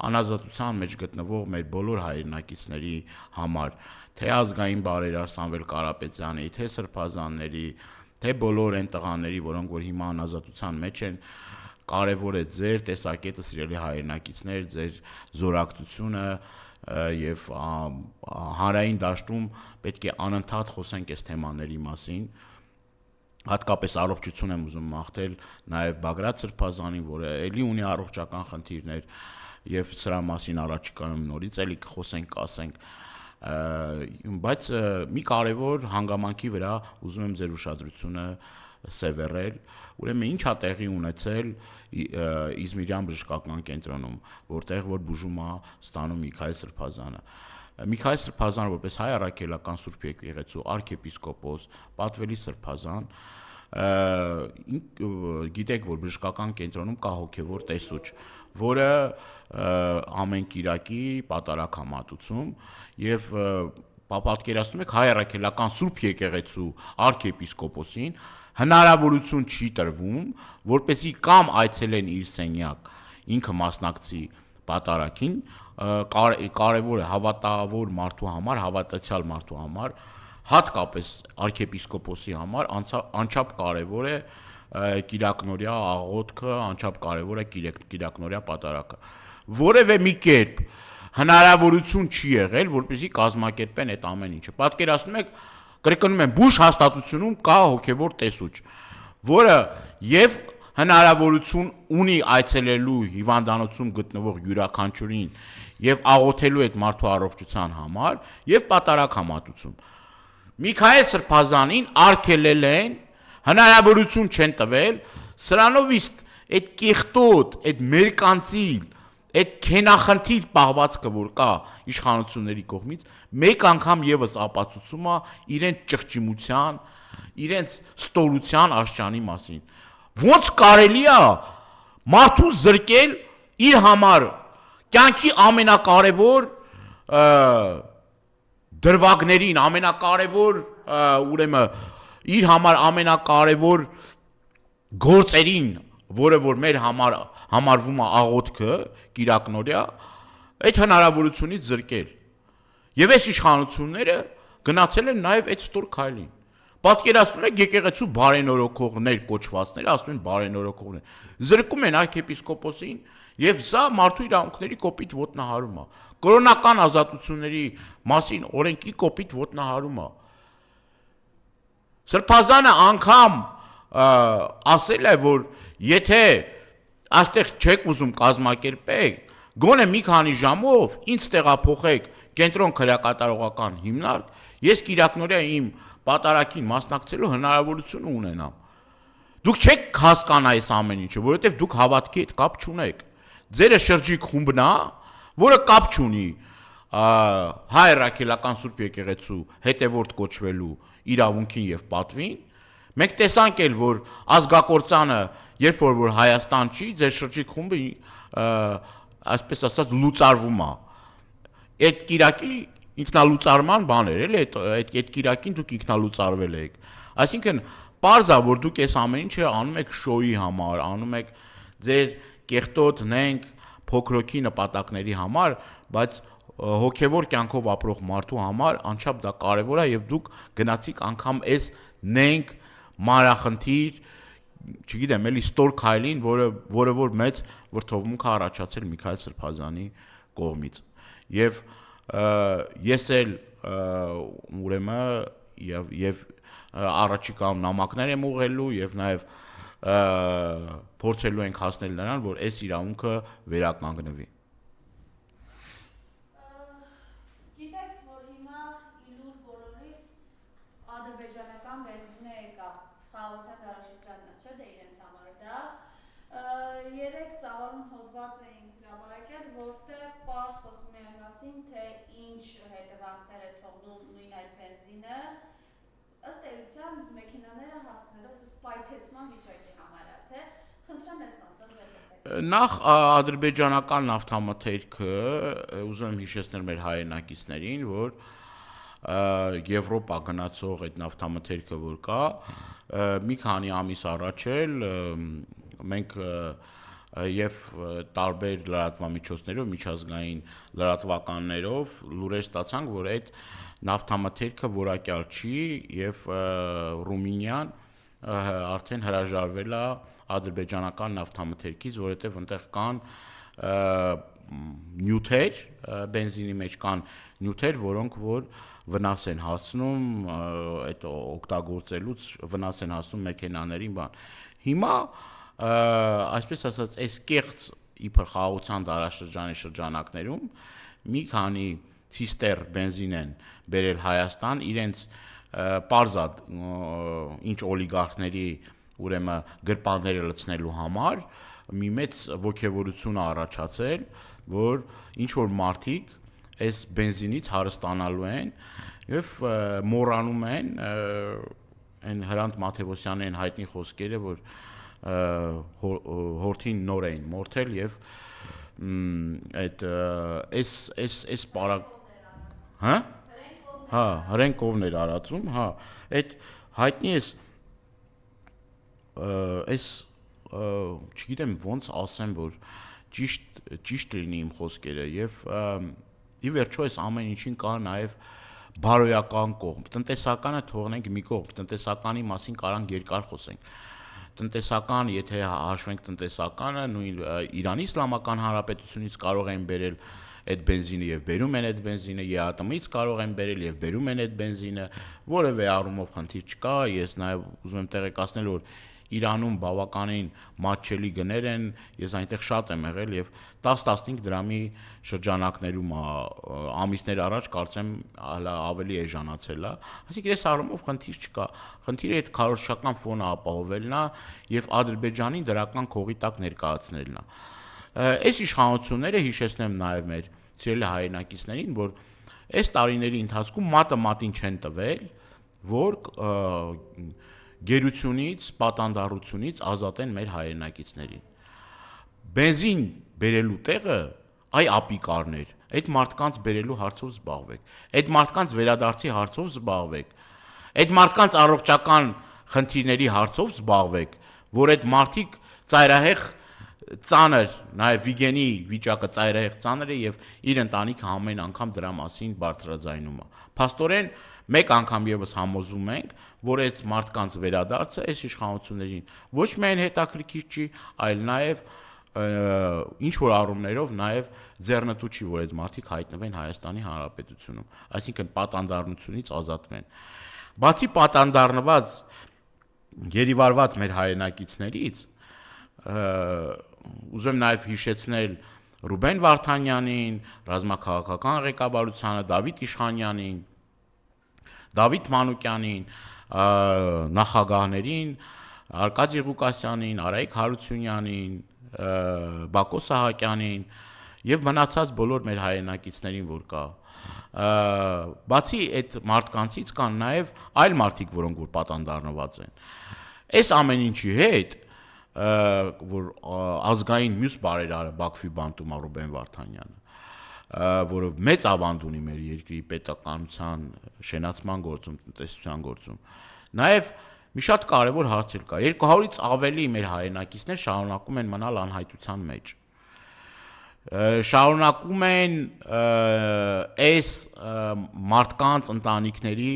անազատության մեջ գտնվող մեր բոլոր հայրենակիցների համար, թե ազգային բարերար Սամվել Կարապետյանի, թե Սրբազանների, թե բոլոր այն տղաների, որոնք որ հիմա անազատության մեջ են, կարևոր է ձեր տեսակետը, սիրելի հայրենակիցներ, ձեր զորակցությունը եւ հանրային դաշտում պետք է անընդհատ խոսենք այս թեմաների մասին։ Հատկապես առողջություն եմ ուզում մաղթել նաեւ Բագրատ Սրբազանին, որը էլի ունի առողջական խնդիրներ եւ սրա մասին առաջիկայում նորից էլի կխոսենք, ասենք, բայց մի կարևոր հանգամանքի վրա ուզում եմ ձեր ուշադրությունը սևեռել, ուրեմն ինչ է տեղի ունեցել Իզմիրյան բժշկական կենտրոնում, որտեղ որ բուժում է ստանում Միքայել Սրբազանը։ Միքայել Սրբազանը որպես հայ առաքելական Սուրբ Եկեղեցու arczepiskopos Պատվելի Սրբազան, գիտեք, որ բժշկական կենտրոնում կա հոգևոր տեսուչ, որը ամեն կիրակի պատարագ համատուցում եւ պատկերացնում եք հայ առաքելական Սուրբ Եկեղեցու arczepiskoposին հնարավորություն չի տրվում, որպեսզի կամ այցելեն իր սենյակ, ինքը մասնակցի պատարագին, կարևոր է հավատավոր մարդու համար, հավատացյալ մարդու համար, հատկապես arczepiskoposի համար անչափ կարևոր է կիրակնորյա աղոթքը, անչափ կարևոր է կիրակնորյա պատարագը։ Որևէ մի կերպ հնարավորություն չի եղել, որպեսզի կազմակերպեն այդ ամեն ինչը։ Պատկերացնում եք, կրկնում եմ, բուժ հաստատությունում կա հոգևոր տեսուչ, որը եւ հնարավորություն ունի այցելելու հիվանդանոցում գտնվող յուրաքանչյուրին եւ աղոթելու այդ մարդու առողջության համար եւ պատարագ համատուցում։ Միքայել Սրբազանին արգելել են, հնարավորություն չեն տվել, սրանով իսկ այդ կեղտոտ, այդ մերկանցիլ, այդ քենախնդիր պահվածքը, որ կա իշխանությունների կողմից, մեկ անգամ եւս ապացուցում է իրենց ճղճիմության, իրենց ստորության աշճանի մասին։ Ոնց կարելի է մարդու զրկել իր համար կյանքի ամենակարևոր դրվագներին, ամենակարևոր ուրեմն իր համար ամենակարևոր գործերին, որը որ մեր համարվում է աղոթքը կիրակնորյա, այդ հնարավորությունից զրկել։ Եվ այս իշխանությունները գնացել են նաև այդ ստոր քայլին։ Պատկերացնում եք եկեղեցու բարենորոգողներ կոչվածները, ասում են բարենորոգողներ, զրկում են arczepiskopos-ին եւ սա մարդու իրավունքների կոպիտ ոտնահարում է։ Կրոնական ազատությունների մասին օրենքի կոպիտ ոտնահարում է։ Սրբազանը անգամ ասել է, որ եթե այստեղ չեք ուզում կազմակերպեք, գոնե մի քանի ժամով ինձ տեղափոխեք կենտրոն քրեակատարողական հիմնարկ, ես կիրակնորյա իմ պատարակին մասնակցելու հնարավորություն ունենամ։ Դուք չեք հասկանա այս ամեն ինչը, որովհետև դուք հավատքի հետ կապ չունեք։ Ձերը շրջիկ խումբն է, որը կապ չունի հայ ռաքելական Սուրբ եկեղեցու հետևորդ կոչվելու իրավունքին եւ պատվին։ Մենք տեսանք էլ, որ ազգակործանը, երբ որ Հայաստան չի, ձեր շրջիկ խումբը այսպես ասած լուծարվում է։ Այդ կիրակի ինքնալուծարման բաներ էլի, այդ կիրակին դուք ինքնալուծարվել եք։ Այսինքն պարզ է, որ դուք այս ամեն ինչը անում եք շոուի համար, անում եք ձեր կեղտոտ նենք փոքրոքի նպատակների համար, բայց հոգևոր կյանքով ապրող մարդու համար անչափ դա կարևոր է եւ դուք գնացիք անգամ այս նենք մանրախնդիր, չգիտեմ, էլի ստոր քայլին, որը որ մեծ վրթովմունք է առաջացել Միքայել Սրբազանի կողմից։ Եվ ես էլ ուրեմն եւ առաջիկայում նամակներ եմ ուղղելու եւ նաեւ փորձելու ենք հասնել նրան, որ այս իրավունքը վերականգնվի։ Գիտեք, որ հիմա իլուր բոլորիս ադրբեջանական բենզինը եկավ խաղաղության դարաշրջանն, չէ՞ դե իրենց համար դա։ Երեք ծավալուն հոդված էինք հրապարակել, որտեղ պարզ խոսում է այն մասին, թե ինչ հետևանքներ է թողնում նույն այդ բենզինը, ըստ էության մեքենաները հասցնելով այս պայթեցման վիճակի համար է, թե խնդրեմ ես ասել ձեր տեսակ։ Նախ ադրբեջանական նավթամթերքը, ուզում եմ հիշեցնել մեր հայրենակիցներին, որ Եվրոպա գնացող այդ նավթամթերքը որ կա, մի քանի ամիս առաջ էլ մենք եւ տարբեր լրատվամիջոցներով, միջազգային լրատվականներով լուրեր ստացանք, որ այդ նավթամթերքը որակյալ չի եւ Ռումինիան արդեն հրաժարվել է ադրբեջանական նավթամթերքից, որովհետեւ այնտեղ կան նյութեր, բենզինի մեջ կան նյութեր, որոնք որ վնաս են հասցնում այդ օգտագործելուց վնաս են հասնում մեքենաներին, բան։ Հիմա այսպես ասած, այս կեղծ իբր խաղաղության դարաշրջանի շրջանակներում մի քանի ցիստեր բենզին են բերել Հայաստան, իրենց պարզად ինչ օլիգարխների ուրեմն գրպանները լցնելու համար մի մեծ ոգևորություն է առաջացել, որ ինչ որ մարդիկ այս բենզինից հարստանալու են եւ մոռանում են այն Հրանտ Մաթեոսյանի են հայտնի խոսքերը, որ հորթին նոր էին մորթել եւ այդ այս պարակ հա հրեն կովներ արածում, հա այդ հայտնի այս չգիտեմ ոնց ասեմ, որ ճիշտ լինի իմ խոսքերը եւ ի վերջո այս ամեն ինչին կա նաեւ բարոյական կողմ։ Տնտեսականը թողնենք մի կողմ, տնտեսականի մասին կարանք երկար խոսենք։ Տնտեսական, եթե հաշվենք տնտեսականը, նույն Իրանի Իսլամական Հանրապետությունից կարող են բերել այդ բենզինը եւ բերում են այդ բենզինը, ԵԱՏՄ-ից կարող են բերել եւ բերում են այդ բենզինը, որևէ առումով խնդիր չկա, ես նաեւ ուզում եմ տեղեկացնել, որ Իրանում բավականին մատչելի գներ են, ես այնտեղ շատ եմ եղել եւ 10-15 դրամի շրջանակներում ամիսներ առաջ կարծեմ ավելի էժանացել է, այսինքն այս առումով խնդիր չկա, խնդիրը այդ քարոզչական ֆոնը ապահովելն է եւ Ադրբեջանին դրական քողի տակ ներկայացնելն է։ Այս իշխանությունները հիշեցնեմ նաեւ մեր ցիրելի հայրենակիցներին, որ այս տարիների ընթացքում մատը մատին չեն տվել, որ գերությունից, պատանդառությունից ազատեն մեր հայրենակիցներին։ Բենզին բերելու տեղը այ ապիկարներ, այդ մարդկանց բերելու հարցով զբաղվեք, այդ մարդկանց վերադարձի հարցով զբաղվեք, այդ մարդկանց առողջական խնդիրների հարցով զբաղվեք, որ այդ մարդիկ ծայրահեղ ծանր, նաև Վիգենի վիճակը ծայրահեղ ծանր է եւ իր ընտանիքը ամեն անգամ դրա մասին բարձրաձայնում է։ Փաստորեն մեկ անգամ եւս համոզում ենք, որ այդ մարդկանց վերադարձը այս իշխանություններին ոչ միայն հետաքրքիր չի, այլ նաև ինչ որ առումներով նաև ձեռնտու չի, որ այդ մարդիկ հայտնվեն Հայաստանի Հանրապետությունում, այսինքն պատանդառնությունից ազատվեն։ Բացի պատանդառնված գերիվարված մեր հայրենակիցներից, ուզում եմ նաև հիշեցնել Ռուբեն Վարդանյանին, ռազմաքաղաքական ղեկավարությանը, Դավիթ Իշխանյանին, Դավիթ Մանուկյանին, նախագահներին, Արկադի Ղուկասյանին, Արայիկ Հարությունյանին, Բակո Սահակյանին եւ մնացած բոլոր մեր հայրենակիցներին, որ կա։ Բացի այդ մարդկանցից կան նաև այլ մարդիկ, որոնք որ պատանդառնված են։ Այս ամեն ինչի հետ, որ ազգային մյուս բարերարը Բաքվի բանտում Ռուբեն Վարդանյանը, որը մեծ ավանդ ունի մեր երկրի պետականության շենացման գործում, տնտեսության գործում, նաև մի շատ կարևոր հարցեր կա։ 200-ից ավելի մեր հայրենակիցներ շարունակում են մնալ անհայտության մեջ։ Շարունակում են այս մարդկանց ընտանիքների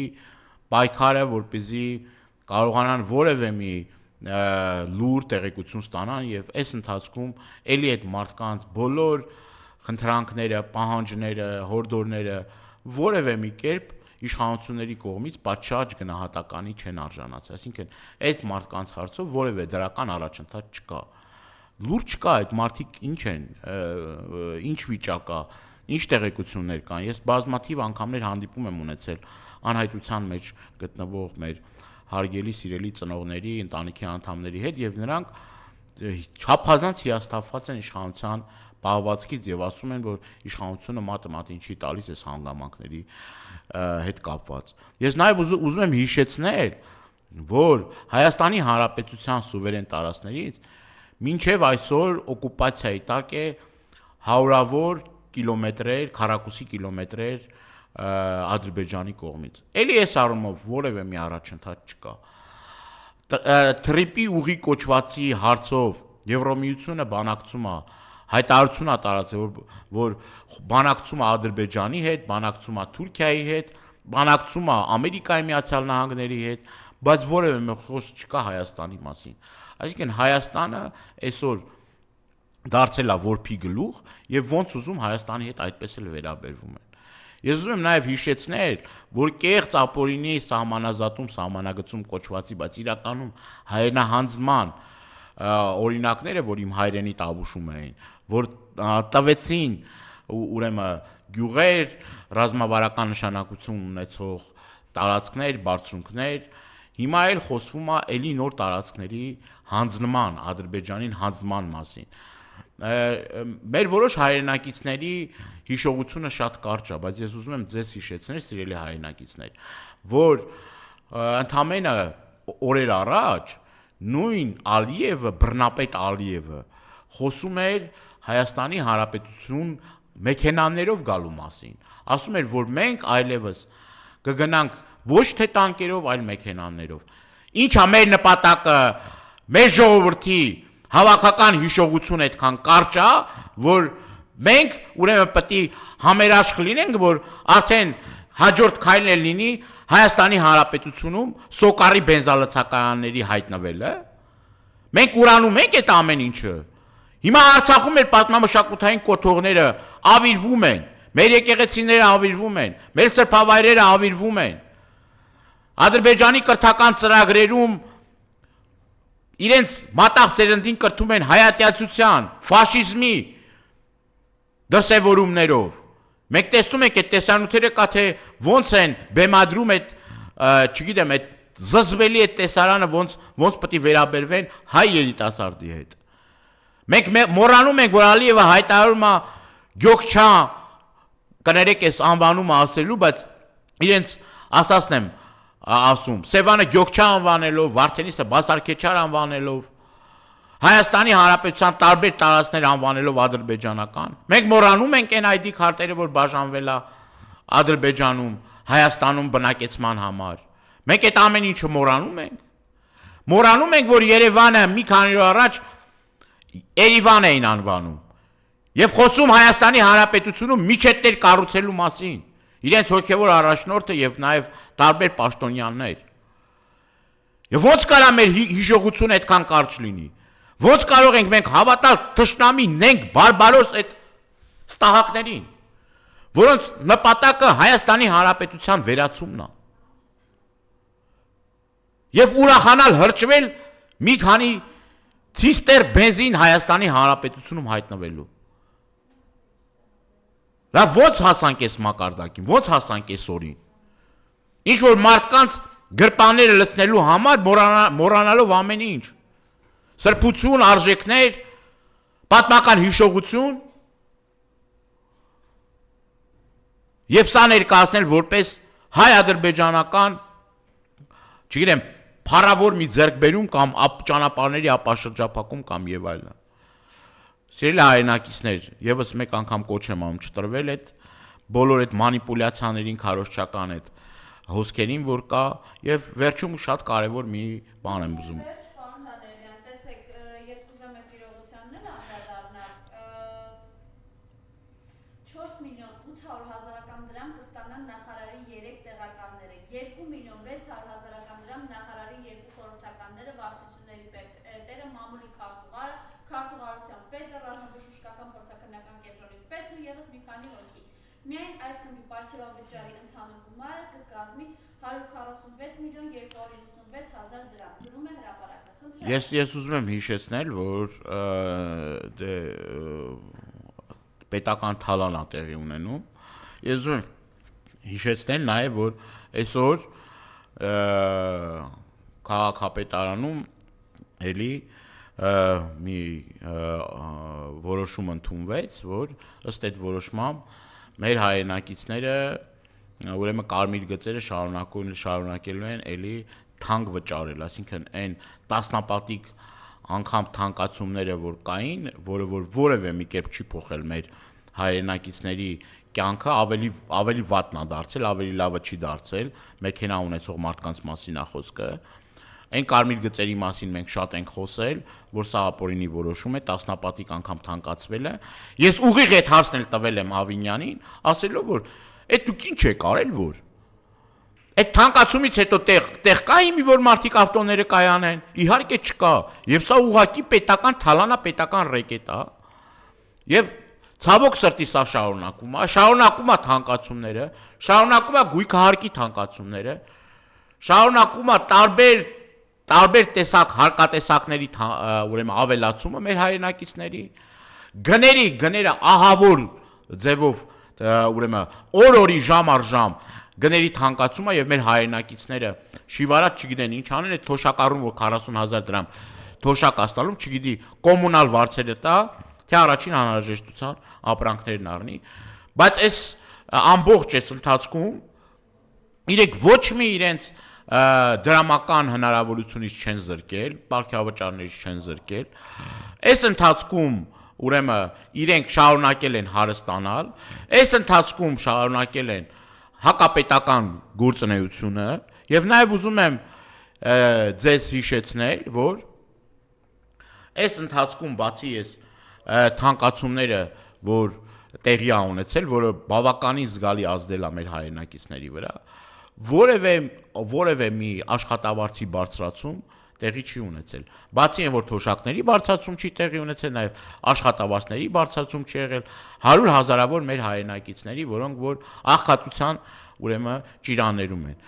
պայքարը, որպեսզի կարողանան որևէ մի լուր տեղեկություն ստանան եւ այս ընթացքում ելի այդ մարդկանց բոլոր խնդրանքները, պահանջները, հորդորները որևէ մի կերպ իշխանությունների կողմից պատշաճ գնահատականի չեն արժանացել, այսինքն այս մարդկանց հարցով որևէ դրական առաջընթաց չկա։ Լուր չկա, այդ մարդիկ ինչ են, ինչ վիճակ կա, ինչ տեղեկություններ կան։ Ես բազմաթիվ անգամներ հանդիպում եմ ունեցել անհայտության մեջ գտնվող մեր հարգելի սիրելի ծնողների, ընտանիքի անդամների հետ եւ նրանք չափազանց հիասթափված են իշխանության պահվածքից եւ ասում են, որ իշխանությունը մատը ինչի տալիս է հանգամանքների հետ կապված։ Ես նաեւ ուզում եմ հիշեցնել, որ Հայաստանի Հանրապետության սուվերեն տարածքներից մինչև այսօր օկուպացիայի տակ է հարյուրավոր կիլոմետրեր, քառակուսի կիլոմետրեր Ադրբեջանի կողմից։ Էլի այս առումով որևէ մի առաջընթաց չկա։ Թրիպի ուղի կոչվածի հարցով Եվրոմիությունը բանակցում է, հայտարարություն է տարածել, որ բանակցում է Ադրբեջանի հետ, բանակցում է Թուրքիայի հետ, բանակցում է Ամերիկայի Միացյալ Նահանգների հետ, բայց որևէ մի խոսք չկա Հայաստանի մասին։ Այսինքն Հայաստանը այսօր դարձել է որփի գլուխ եւ ոնց ուզում Հայաստանի հետ այդպես էլ վերաբերվում են։ Ես ուզում եմ նաև հիշեցնել, որ կեղծ ապօրինի սահմանազատում, սահմանագծում կոչվածի, բայց իրականում հայրենահանձնման օրինակները, որ իմ հայրենի տավուշում էին, որ տվեցին ուրեմն գյուղեր, ռազմավարական նշանակություն ունեցող տարածքներ, բարձունքներ, հիմա էլ խոսվում է էլի նոր տարածքների հանձնման, Ադրբեջանին հանձնման մասին։ Մեր որոշ հայրենակիցների հիշողությունը շատ կարճ է, բայց ես ուզում եմ ձեզ հիշեցնել, սիրելի հայրենակիցներ, որ ընդամենը օրեր առաջ նույն Ալիևը, բռնապետ Ալիևը խոսում էր Հայաստանի Հանրապետություն մեքենաներով գալու մասին, ասում էր, որ մենք այլևս կգնանք ոչ թե տանկերով, այլ մեքենաներով։ Ինչ է մեր նպատակը, մեր ժողովրդի հավաքական հիշողություն այդքան կարճ է, որ մենք ուրեմն պետք է համերաշխ լինենք, որ արդեն հաջորդ քայլն լինի Հայաստանի Հանրապետությունում սոկարի բենզալցակայանների հայտնվելը։ Մենք ուրանում ենք այդ ամեն ինչը։ Հիմա Արցախում մեր պատմամշակութային կոթողները ավիրվում են, մեր եկեղեցիները ավիրվում են, մեր սրբավայրերը ավիրվում են։ Ադրբեջանի կրթական ծրագրերում իրենց մատաղ սերնդին կրթում են հայատյացության, ֆաշիզմի դրսևորումներով։ Մենք տեսնում ենք այդ տեսանյութերը կա թե ոնց են բեմադրում այդ, չգիտեմ, այդ զզվելի այդ տեսարանը ոնց պետք է վերաբերվեն հայ երիտասարդի հետ։ Մենք մոռանում ենք, որ Ալիևը հայտարարում է Գյոքչան, կներեք այս անվանումը ասելու, բայց իրենց ասածն եմ ասում, Սևանը Գյոքչան անվանելով, Վարդենիսը Բասարքեչար անվանելով, Հայաստանի Հանրապետության տարբեր տարածքներ անվանելով ադրբեջանական։ Մենք մոռանում ենք այն ID քարտերը, որ բաժանվել է Ադրբեջանում, Հայաստանում բնակեցման համար։ Մենք այդ ամեն ինչը մոռանում ենք։ Մոռանում ենք, որ Երևանը մի քանի օր առաջ Երևան էին անվանում եւ խոսում Հայաստանի Հանրապետությունում միջետներ կառուցելու մասին, իրենց հոգեվոր առաջնորդը եւ նաեւ տարբեր պաշտոնյաներ։ Եվ ո՞նց կարա մեր հիշողությունը այդքան կարճ լինի։ Ո՞նց կարող ենք մենք հավատալ թշնամի նենք բարբարոս այդ ստահակներին, որոնց նպատակը Հայաստանի Հանրապետության վերացումն է։ Եվ ուրախանալ հրճվել մի քանի ցիստեր բենզին Հայաստանի Հանրապետությունում հայտնվելու։ Լավ ո՞նց հասանք այս մակարդակին, ո՞նց հասանք այս օրին։ Ինչ որ մարդկանց գրպանները լցնելու համար մոռանալով ամեն ինչ։ Սրբություն, արժեքներ, պատմական հիշողություն եւ սա ներկայացնել որպես հայ-ադրբեջանական, չգիտեմ, փառավոր մի ձեռքբերում կամ ճանապարհների ապաշրջափակում կամ եւ այլն։ Սիրելի հայրենակիցներ, եւս մեկ անգամ կոչ եմ անում չտրվել այդ բոլոր այդ մանիպուլյացիաներին, քարոզչական այդ հոսքերին, որ կա, եւ վերջում շատ կարեւոր մի բան եմ ուզում։ Վերջ, պարոն Հադերյան, տեսեք, ես կուզեմ այս իրողությանները անդրադառնալ։ 4 միլիոն 800 հազարական դրամ կստանան նախարարի 3 տեղականները, 2 միլիոն 600 հազարական դրամ նախարարի 2 խորհրդականները, վարչությունների պետերը, մամուլի քարտուղարը, քարտուղարության պետը, ռազմաբժշկական փորձաքննական կենտրոնի պետն ու եւս մի քանի հոգի։ Միայն այս խմբի պարգևավճարի ընդհանուր գումարը կկազմի 146 միլիոն 296 հազար դրամ։ Գրում է հրապարակը։ Խնդրեմ։ Ես ուզում եմ հիշեցնել, որ պետական թալան է տեղի ունենում։ Ես ուզում եմ հիշեցնել նաև, որ այսօր քաղաքապետարանում էլի մի որոշում ընդունվեց, որ ըստ այդ որոշմամբ մեր հայրենակիցները ուրեմն կարմիր գծերը շարունակելու են էլի թանկ վճարել, այսինքն այն տասնապատիկ անգամ թանկացումները, որ կային, որը որ որևէ մի կերպ չի փոխել մեր հայրենակիցների կյանքը, ավելի վատն է դարձել, ավելի լավը չի դարձել, մեքենա ունեցող մարդկանց մասին է խոսքը։ Այն կարմիր գծերի մասին մենք շատ ենք խոսել, որ սա ապօրինի որոշում է, տասնապատիկ անգամ թանկացվել է։ Ես ուղիղ այդ հարցն էլ տվել եմ Ավինյանին, ասելով որ այդ դուք ինչ եք արել, որ այդ թանկացումից հետո տեղ կա իմի որ մարդիկ ավտոները կայանեն, իհարկե չկա, եւ սա ուղղակի պետական թալանա, պետական ռեկետ է։ Եւ ցավոք սրտի սա շարունակում է թանկացումները, շարունակում է գույքահարկի թանկացումները, շարունակում է տարբեր տեսակ հարկատեսակների ուրեմն ավելացումը մեր հայրենակիցների, գները ահավոր ձևով ուրեմն օր-օրի ժամ առ ժամ գների թանկացումը եւ մեր հայրենակիցները շիվարած չգիտեն ինչ անեն, այդ թոշակառուն որ 40,000 դրամ թոշակ աստալում, չգիտի կոմունալ վարձերը տա, թե առաջին անհրաժեշտության ապրանքներն առնի, բայց այս ամբողջ այս ընթացքում իրենք ոչ մի իրենց դրամական հնարավորությունից չեն զրկել, պարգևավճարներից չեն զրկել։ Այս ընթացքում ուրեմն իրենք շարունակել են հարստանալ, այս ընթացքում շարունակել են հակապետական գործունեությունը եւ նաեւ ուզում եմ ձեզ հիշեցնել, որ այս ընթացքում բացի այս թանկացումները, որ տեղի է ունեցել, որը բավականին զգալի ազդել է մեր հայրենակիցների վրա, որևէ մի աշխատավարձի բարձրացում տեղի չի ունեցել։ Բացի այն, որ թոշակների բարձրացում չի տեղի ունեցել, նաև աշխատավարձների բարձրացում չի եղել, 100 հազարավոր մեր հայրենակիցների, որոնք որ աղքատության ուրեմն ճիրաններում են։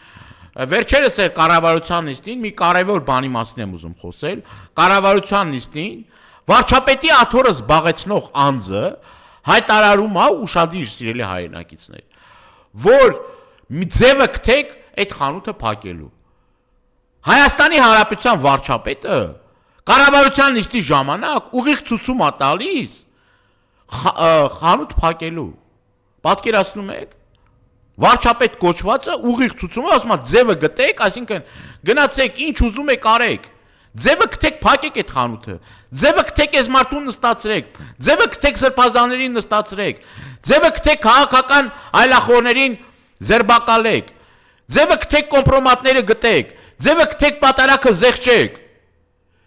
Վերջերս էր կառավարության նիստին մի կարևոր բանի մասին եմ ուզում խոսել։ Կառավարության նիստին վարչապետի աթոռը զբաղեցնող անձը հայտարարում է ուշադիր սիրելի հայրենակիցներ, որ մի ձևը գտեք այդ խանութը փակելու։ Հայաստանի Հանրապետության վարչապետը կառավարության նիստի ժամանակ ուղիղ ցուցում է տալիս խանութ փակելու։ Պատկերացնում եք։ Վարչապետ կոչվածը ուղիղ ցուցում է, ասում է ձևը գտեք, այսինքն գնացեք ինչ ուզում եք արեք։ Ձևը գտեք փակեք այդ խանութը։ Ձևը գտեք այս մարդուն նստացրեք։ Ձևը գտեք սրբազաններին նստացրեք։ Ձևը գտեք քաղաքական այլախոհներին ձերբակալեք։ Ձևը գտեք կոմպրոմատները գտեք։ Ձևը գտեք պատարակը զեղչեք։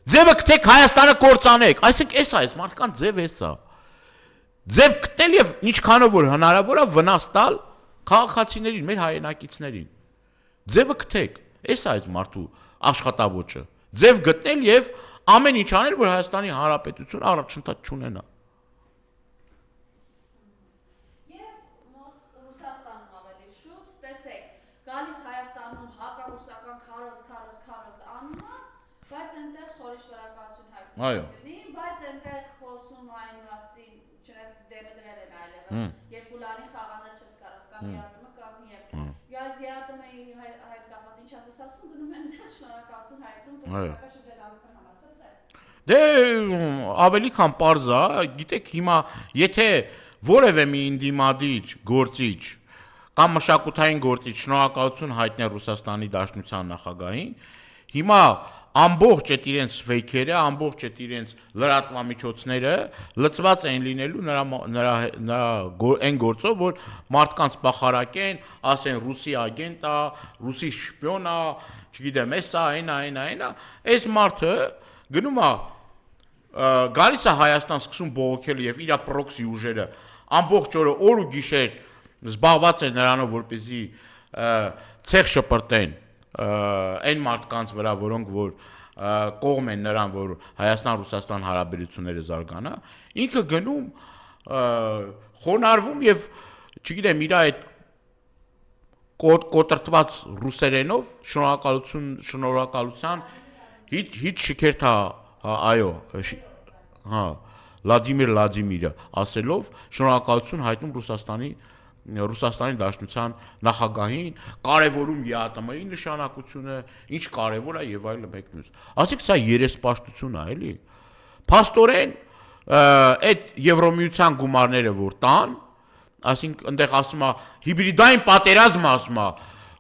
Ձևը գտեք Հայաստանը կործանեք, այսինքն էս այս մարդկան ձև է սա։ Ձև գտել եւ ինչքանով որ հնարավոր է վնաս տալ քաղաքացիներին, մեր հայրենակիցներին։ Ձևը գտեք, էս այս մարդու աշխատավոճը։ Ձև գտնել եւ ամեն ինչ անել, որ Հայաստանի Հանրապետություն առաջընթաց չունենա։ Ռուսաստանում ավելի շուտ, տեսեք, գալիս Հայաստանում հակառուսական քարոզ անունը, բայց այնտեղ խորիշ վարակացություն հայտնի, բայց այնտեղ խոսում այն մասին, չնայած դեպը դրել են այլևս, երկու լարին խաղանալ չես կարող, կամ երատումը կամ միև։ Գազ երատումը հայտ կապած ինչ ասես ասում, գնում են այնտեղ շնորհակալություն հայտնում, տոկոսական շրջանառության համար, դե ավելի քան պարզ է, գիտեք հիմա եթե որևէ մի ինդիմադիր գործիչ կամ մշակութային գործիչ շնորհակալություն հայտնել Ռուսաստանի Դաշնության նախագահին, հիմա ամբողջ այդ իրենց ֆեյքերը, ամբողջ այդ իրենց լրատվամիջոցները լծված են լինելու նրա այն գործով, որ մարդկանց բախարակեն, ասեն ռուսի ագենտ է, ռուսի շպիոն է, չգիտեմ, էսա, այնա, այս մարդը գնում է գալիս է Հայաստան սկսում բողոքել եւ իր պրոքսի ուժերը ամբողջ օրը օր ու գիշեր զբաղված են նրանով, որպեսզի ցեղ շպրտեն այն մարդկանց վրա, որոնք որ կողմ են նրան, որ Հայաստան-Ռուսաստան հարաբերությունները զարգանա, ինքը գնում խոնարհվում եւ չգիտեմ իր այդ կոտրտված ռուսերենով շնորհակալության հիթ շքերթա այո, հա, Վլադիմիրը ասելով շնորհակալություն հայտնում Ռուսաստանի Դաշնության նախագահին, կարևորում ԵԱՏՄ-ի նշանակությունը, ինչ կարևոր է եւ այլն մեկ մյուս։ Ասեք սա երեսպաշտություն է, էլի։ Փաստորեն այդ Եվրոմիության գումարները որ տան, այսինքն այնտեղ ասում է հիբրիդային պատերազմ ասում է,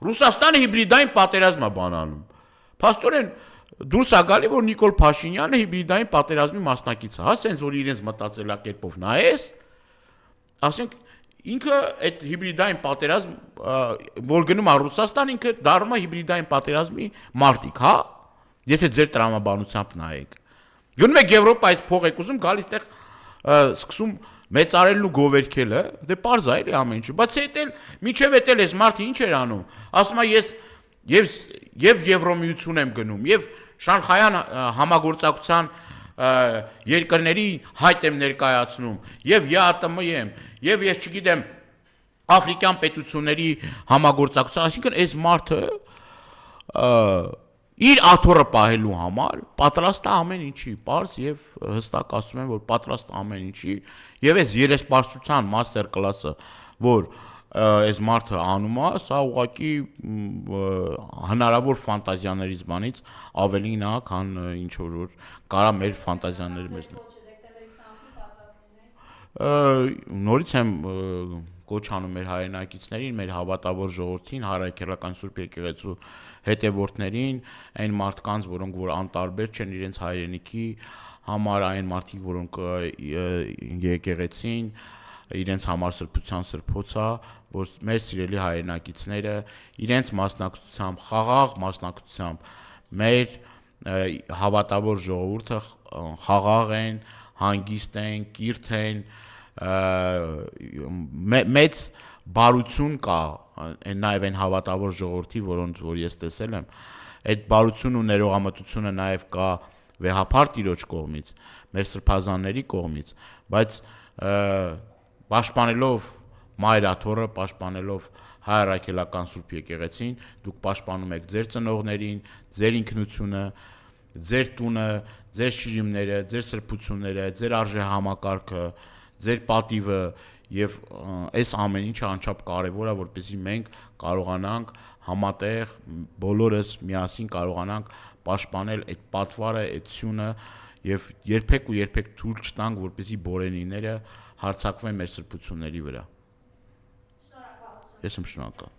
Ռուսաստանը հիբրիդային պատերազմ է բանանում։ Փաստորեն դուրս է գալի, որ Նիկոլ Փաշինյանը հիբրիդային պատերազմի մասնակից է, հա, սենց որ իրենց մտածելակերպով նայես, ասենք ինքը այդ հիբրիդային պատերազմ, որ գնում է Ռուսաստան, ինքը դառնում է հիբրիդային պատերազմի մարտիկ, հա, եթե ձեր տրամաբանությամբ նայեք։ Գնում եք Եվրոպայից փող եք ուզում, գալիս տեղ սկսում մեծարելն ու գովերքելը, դե պարզ է էլի ամեն ինչը, բայց այդ էլ միջև էդ էլ էս մարդը ինչ էր անում, ասում է ես եւ Եվրոմիություն եմ գնում, եւ Շանխայյան համագործակցության երկրների հայտ եմ ներկայացնում, եւ ԵԱՏՄ եմ, եւ ես չգիտեմ աֆրիկյան պետությունների համագործակցության, այսինքն այս մարդը իր աթոռը պահելու համար պատրաստ է ամեն ինչի, պարզ եւ հստակ ասում են, որ պատրաստ է ամեն ինչի, եւ այս երեսպաշտության մաստեր կլասը, որ այս մարդը անում է, սա ուղղակի հնարավոր ֆանտազիաներից բանից ավելին է, քան ինչ որ կարա մեր ֆանտազիաների մեջ։ Նորից եմ կոչ անում մեր հայրենակիցներին, մեր հավատավոր ժողովրդին, Հայրաքելական Սուրբ Եկեղեցու հետևորդներին, այն մարդկանց, որոնք որ անտարբեր չեն իրենց հայրենիքի համար, այն մարդիկ, որոնք եկեղեցին իրենց համար սրբության սրբոց է, որ մեր սիրելի հայրենակիցները իրենց մասնակցությամբ, խաղաղ մասնակցությամբ մեր հավատավոր ժողովուրդը խաղաղ են, հանգիստ են, կիրթ են, մեծ բարություն կա նաև այն հավատավոր ժողովրդի, որոնց որ ես տեսել եմ, այդ բարությունն ու ներողամտությունը նաև կա վեհափառ Տիրոջ կողմից, մեր սրբազանների կողմից, բայց պաշտպանելով Մայր աթոռը, պաշտպանելով Հայրաքելական Սուրբ Եկեղեցին, դուք պաշտպանում եք ձեր ծնողներին, ձեր ինքնությունը, ձեր տունը, ձեր շիրիմները, ձեր սրբությունները, ձեր արժեհամակարգը, ձեր պատիվը եւ այս ամեն ինչը անչափ կարեւոր է, որպեսզի մենք կարողանանք համատեղ բոլորս միասին կարողանանք պաշտպանել այդ պատվարը, այդ սյունը եւ երբեք թույլ չտանք, որպեսզի բորենիները հարձակվեն մեր սրբությունների վրա։ Ես եմ շնորհակալ։